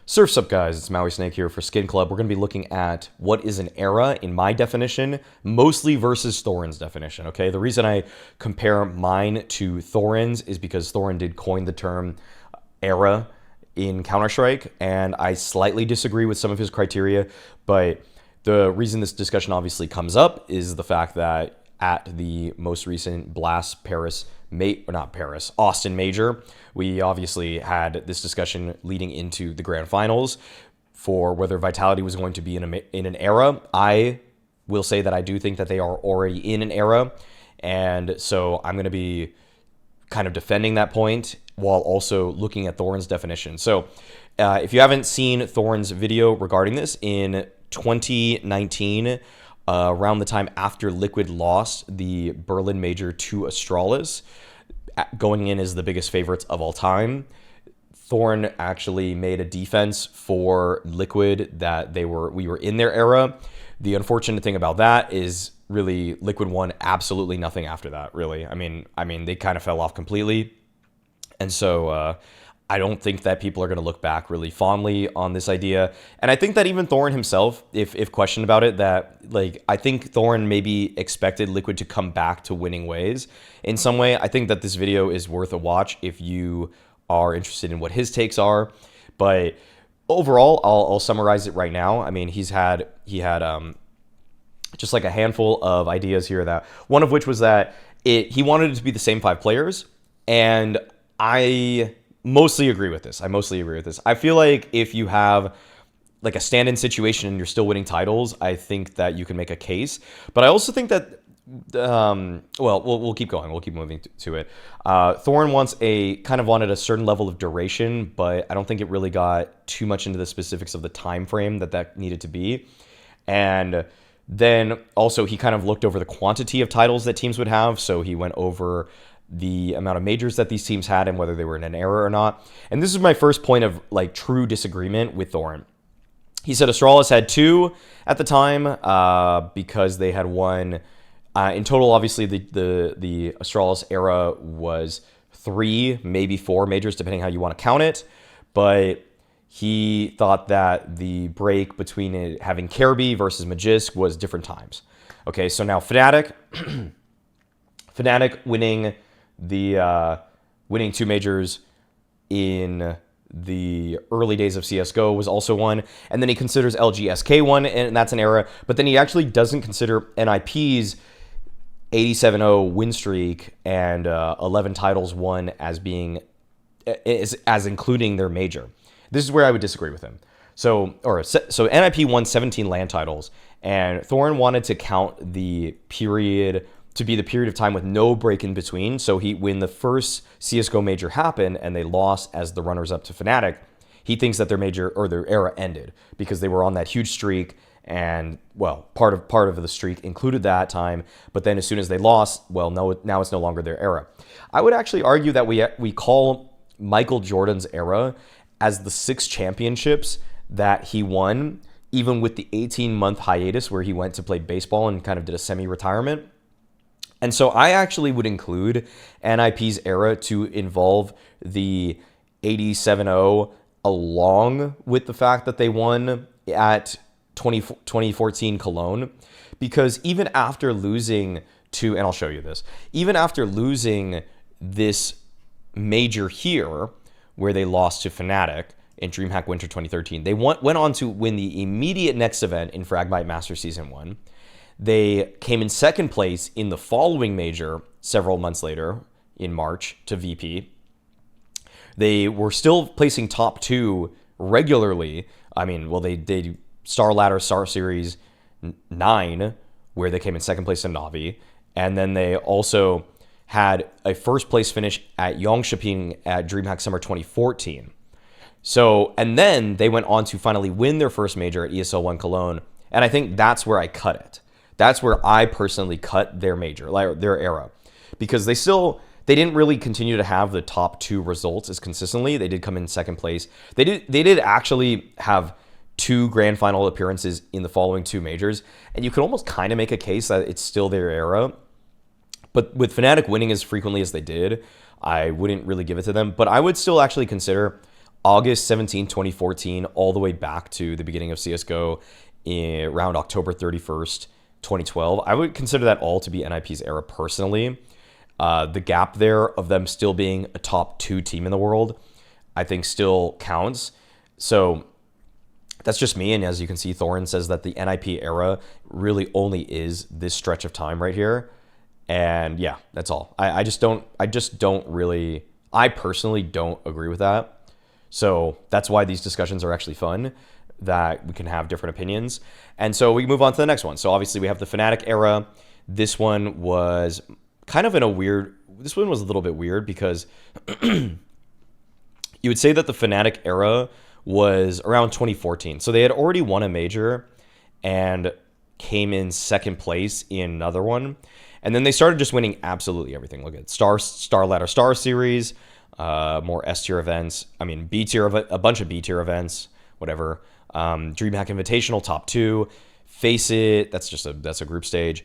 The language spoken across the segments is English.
Surf's up, guys. It's Mauisnake here for SkinClub. We're going to be looking at what is an era in my definition, mostly versus Thorin's definition, okay? The reason I compare mine to Thorin's is because Thorin did coin the term era in Counter-Strike, and I slightly disagree with some of his criteria, but the reason this discussion obviously comes up is the fact that at the most recent Austin Major, we obviously had this discussion leading into the grand finals for whether Vitality was going to be in an era. I will say that I do think that they are already in an era, and so I'm going to be kind of defending that point while also looking at Thorin's definition. So if you haven't seen Thorin's video regarding this, in 2019, around the time after Liquid lost the Berlin Major to Astralis, going in as the biggest favorites of all time, Thorin actually made a defense for Liquid that we were in their era. The unfortunate thing about that is really Liquid won absolutely nothing after that, really. I mean they kind of fell off completely. And so I don't think that people are going to look back really fondly on this idea. And I think that even Thorin himself, if questioned about it, that I think Thorin maybe expected Liquid to come back to winning ways in some way. I think that this video is worth a watch if you are interested in what his takes are. But overall, I'll summarize it right now. I mean, he had just like a handful of ideas here, that one of which was that he wanted it to be the same 5 players, and I mostly agree with this. I feel like if you have like a stand-in situation and you're still winning titles, I think that you can make a case. But I also think that, we'll keep going. We'll keep moving to it. Thorin wanted a certain level of duration, but I don't think it really got too much into the specifics of the time frame that needed to be. And then also he kind of looked over the quantity of titles that teams would have. So he went over the amount of majors that these teams had and whether they were in an era or not. And this is my first point of true disagreement with Thorin. He said Astralis had 2 at the time because they had won. In total, obviously, the Astralis era was 3, maybe 4 majors, depending how you want to count it. But he thought that the break between it having Caribou versus Magisk was different times. Okay, so now Fnatic winning 2 majors in the early days of CSGO was also one. And then he considers LGSK one, and that's an era. But then he actually doesn't consider NIP's 87-0 win streak and 11 titles won as including their major. This is where I would disagree with him. So NIP won 17 LAN titles, and Thorin wanted to count the period to be the period of time with no break in between. So when the first CSGO major happened and they lost as the runners-up to Fnatic, he thinks that their major or their era ended because they were on that huge streak, and part of the streak included that time. But then as soon as they lost, now it's no longer their era. I would actually argue that we call Michael Jordan's era as the 6 championships that he won, even with the 18-month hiatus where he went to play baseball and kind of did a semi-retirement. And so I actually would include NIP's era to involve the 87-0 along with the fact that they won at 2014 Cologne, because even after losing to, and I'll show you this, even after losing this major here, where they lost to Fnatic in DreamHack Winter 2013, they went on to win the immediate next event in Fragmite Master Season 1. They came in second place in the following major several months later in March to VP. They were still placing top 2 regularly. They Star Ladder Star Series 9, where they came in second place in Navi. And then they also had a first place finish at Yongshaping at DreamHack Summer 2014. So, and then they went on to finally win their first major at ESL 1 Cologne. And I think that's where I cut it. That's where I personally cut their major, their era, because they didn't really continue to have the top 2 results as consistently. They did come in second place. They did actually have 2 grand final appearances in the following 2 majors, and you could almost kind of make a case that it's still their era. But with Fnatic winning as frequently as they did, I wouldn't really give it to them. But I would still actually consider August 17, 2014, all the way back to the beginning of CSGO around October 31st, 2012. I would consider that all to be NIP's era personally. The gap there of them still being a top 2 team in the world, I think still counts. So that's just me. And as you can see, Thorin says that the NIP era really only is this stretch of time right here. And yeah, that's all. I personally don't agree with that. So that's why these discussions are actually fun, that we can have different opinions. And so we move on to the next one. So obviously we have the Fnatic era. This one was kind of this one was a little bit weird because you would say that the Fnatic era was around 2014. So they had already won a major and came in second place in another one. And then they started just winning absolutely everything. Look at Star Ladder Star Series, more S tier events. I mean, B tier, a bunch of B tier events, whatever. DreamHack Invitational, top 2. Face It, that's a group stage.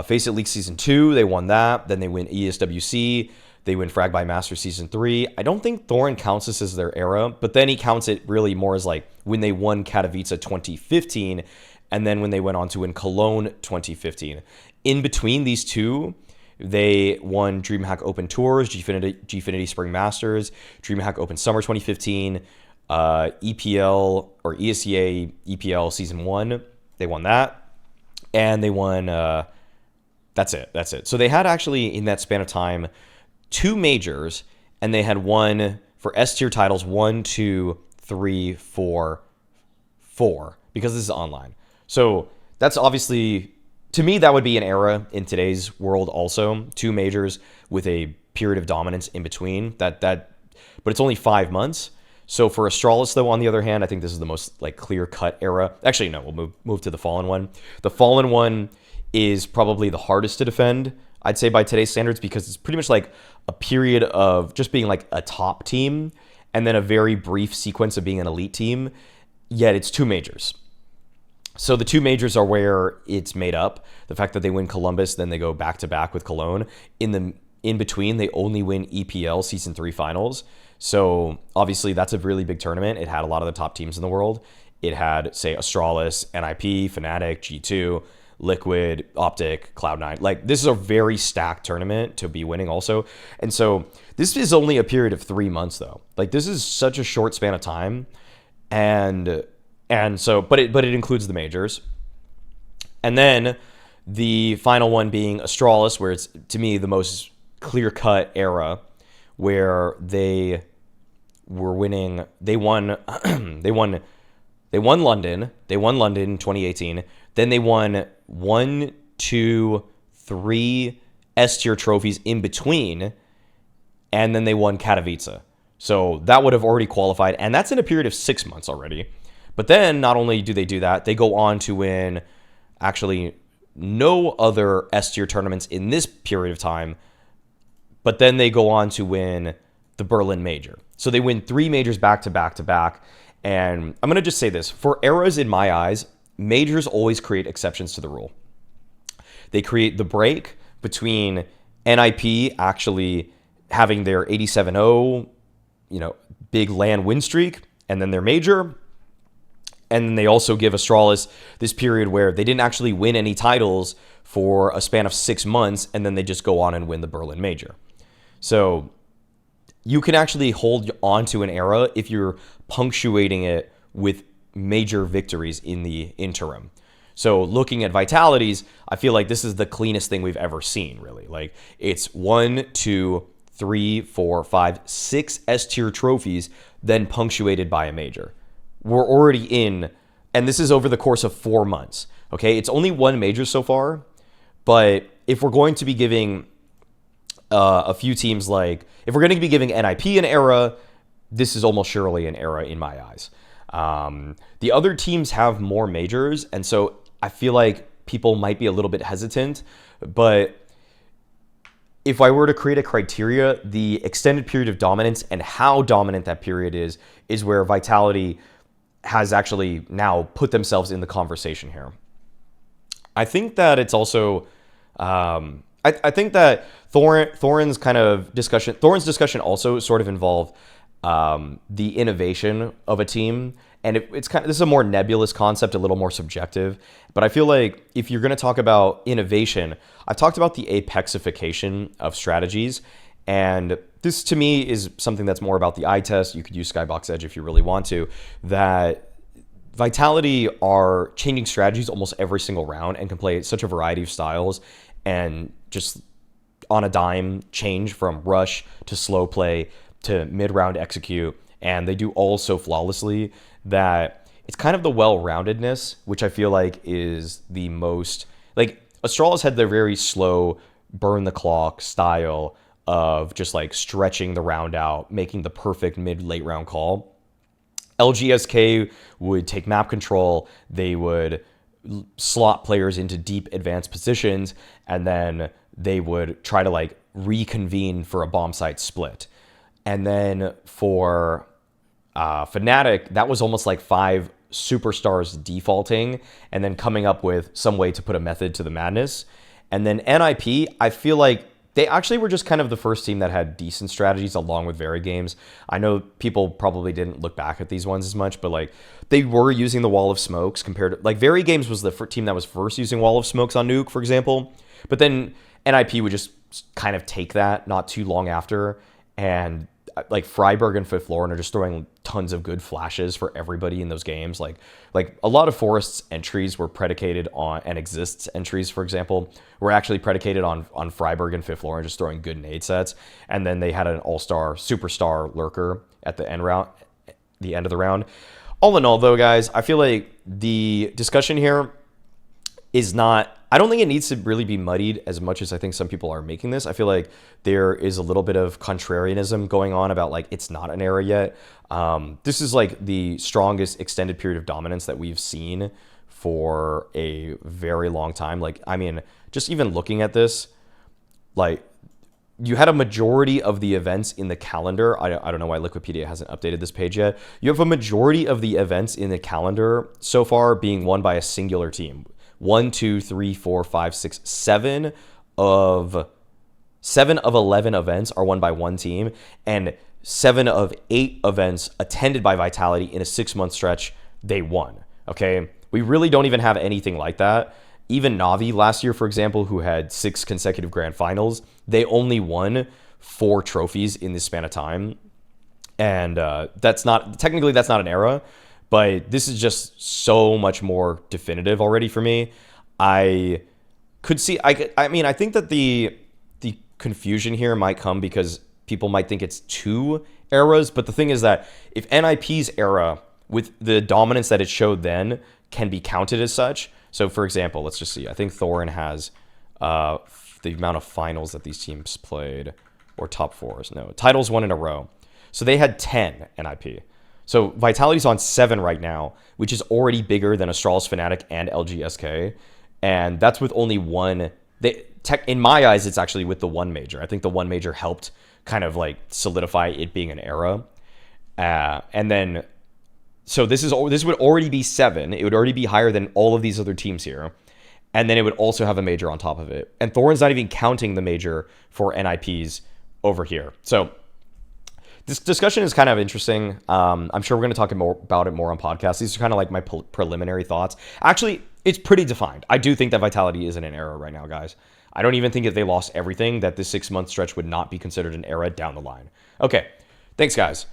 Face It League Season 2, they won that. Then they win ESWC. They win Frag by Master Season 3. I don't think Thorin counts this as their era, but then he counts it really more as like when they won Katowice 2015, and then when they went on to win Cologne 2015. In between these two, they won DreamHack Open Tours, Gfinity Spring Masters, DreamHack Open Summer 2015, EPL or ESEA EPL Season 1. They won that. And they won, that's it. So they had actually, in that span of time, 2 majors, and they had one for S tier titles, 1, 2, 3, 4, 4, because this is online. So that's obviously, to me, that would be an era in today's world also. 2 majors with a period of dominance in between. But it's only 5 months. So for Astralis, though, on the other hand, I think this is the most like clear-cut era. Actually, no, we'll move to the Fallen one. The Fallen one is probably the hardest to defend, I'd say, by today's standards, because it's pretty much like a period of just being like a top team and then a very brief sequence of being an elite team, yet it's 2 majors. So the 2 majors are where it's made up. The fact that they win Columbus, then they go back-to-back with Cologne. In between, they only win EPL Season 3 finals. So obviously that's a really big tournament. It had a lot of the top teams in the world. It had, say, Astralis, NIP, Fnatic, G2, Liquid, Optic, Cloud9. Like, this is a very stacked tournament to be winning also. And so this is only a period of 3 months, though. Like, this is such a short span of time. And so, but it includes the majors. And then the final one being Astralis, where it's, to me, the most clear-cut era, where they were winning. They won London. They won London in 2018. Then they won 1, 2, 3 S tier trophies in between, and then they won Katowice. So that would have already qualified, and that's in a period of 6 months already. But then not only do they do that, they go on to win actually no other S tier tournaments in this period of time, but then they go on to win the Berlin Major. So they win 3 majors back to back to back. And I'm going to just say this. For eras, in my eyes, majors always create exceptions to the rule. They create the break between NIP actually having their 87-0, big LAN win streak, and then their major. And then they also give Astralis this period where they didn't actually win any titles for a span of 6 months, and then they just go on and win the Berlin Major. So you can actually hold on to an era if you're punctuating it with major victories in the interim. So looking at Vitalities, I feel like this is the cleanest thing we've ever seen, really. Like, it's 1, 2, 3, 4, 5, 6 S tier trophies, then punctuated by a major. We're already in, and this is over the course of 4 months. Okay, it's only 1 major so far, but if we're going to be giving a few teams, like, if we're going to be giving NIP an era, this is almost surely an era in my eyes. The other teams have more majors, and so I feel like people might be a little bit hesitant, but if I were to create a criteria, the extended period of dominance and how dominant that period is where Vitality has actually now put themselves in the conversation here. I think that it's also, I think that Thorin's discussion also sort of involved the innovation of a team. And it's kind of, this is a more nebulous concept, a little more subjective. But I feel like if you're going to talk about innovation, I've talked about the apexification of strategies. And this to me is something that's more about the eye test. You could use Skybox Edge if you really want to. That Vitality are changing strategies almost every single round and can play such a variety of styles and just on a dime change from rush to slow play to mid-round execute. And they do all so flawlessly that it's kind of the well-roundedness, which I feel like is the most... Like, Astralis had their very slow, burn-the-clock style of just, like, stretching the round out, making the perfect mid-late round call. LGSK would take map control, they would slot players into deep advanced positions, and then they would try to like reconvene for a bomb site split. And then for Fnatic, that was almost like 5 superstars defaulting and then coming up with some way to put a method to the madness. And then NIP, I feel like they actually were just kind of the first team that had decent strategies along with Very Games. I know people probably didn't look back at these ones as much, but like they were using the Wall of Smokes compared to like Very Games was the team that was first using Wall of Smokes on Nuke, for example. But then NIP would just kind of take that not too long after, and like Freiburg and Fifth-Florin are just throwing tons of good flashes for everybody in those games. Like a lot of Forest's entries were predicated on, and Exist's entries, for example, were actually predicated on Freiburg and Fifth-Florin just throwing good nade sets. And then they had an all-star, superstar lurker at the end of the round. All in all, though, guys, I feel like the discussion here is not... I don't think it needs to really be muddied as much as I think some people are making this. I feel like there is a little bit of contrarianism going on about like it's not an era yet. This is like the strongest extended period of dominance that we've seen for a very long time. Like, I mean, just even looking at this, like you had a majority of the events in the calendar. I don't know why Liquipedia hasn't updated this page yet. You have a majority of the events in the calendar so far being won by a singular team. 1, 2, 3, 4, 5, 6, 7 of 11 events are won by one team, and 7 of 8 events attended by Vitality in a 6-month stretch, they won. Okay, we really don't even have anything like that. Even Navi last year, for example, who had 6 consecutive grand finals, they only won 4 trophies in this span of time, and that's not an era. But this is just so much more definitive already for me. I could see, I mean, I think that the confusion here might come because people might think it's 2 eras. But the thing is that if NIP's era, with the dominance that it showed then, can be counted as such. So, for example, let's just see. I think Thorin has the amount of finals that these teams played, or top 4s. No, titles won in a row. So they had 10 NIP. So Vitality's on 7 right now, which is already bigger than Astralis, Fnatic, and LGSK. And that's with only one. In my eyes, it's actually with the one major. I think the one major helped kind of like solidify it being an era. And then, so this would already be 7. It would already be higher than all of these other teams here. And then it would also have a major on top of it. And Thorin's not even counting the major for NIPs over here. So this discussion is kind of interesting. I'm sure we're going to talk about it more on podcasts. These are kind of like my preliminary thoughts. Actually, it's pretty defined. I do think that Vitality is in an era right now, guys. I don't even think if they lost everything that this 6-month stretch would not be considered an era down the line. Okay, thanks, guys.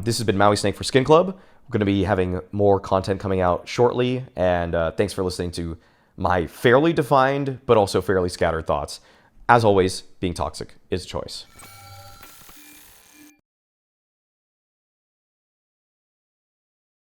This has been Mauisnake for SkinClub. We're going to be having more content coming out shortly, and thanks for listening to my fairly defined but also fairly scattered thoughts. As always, being toxic is a choice.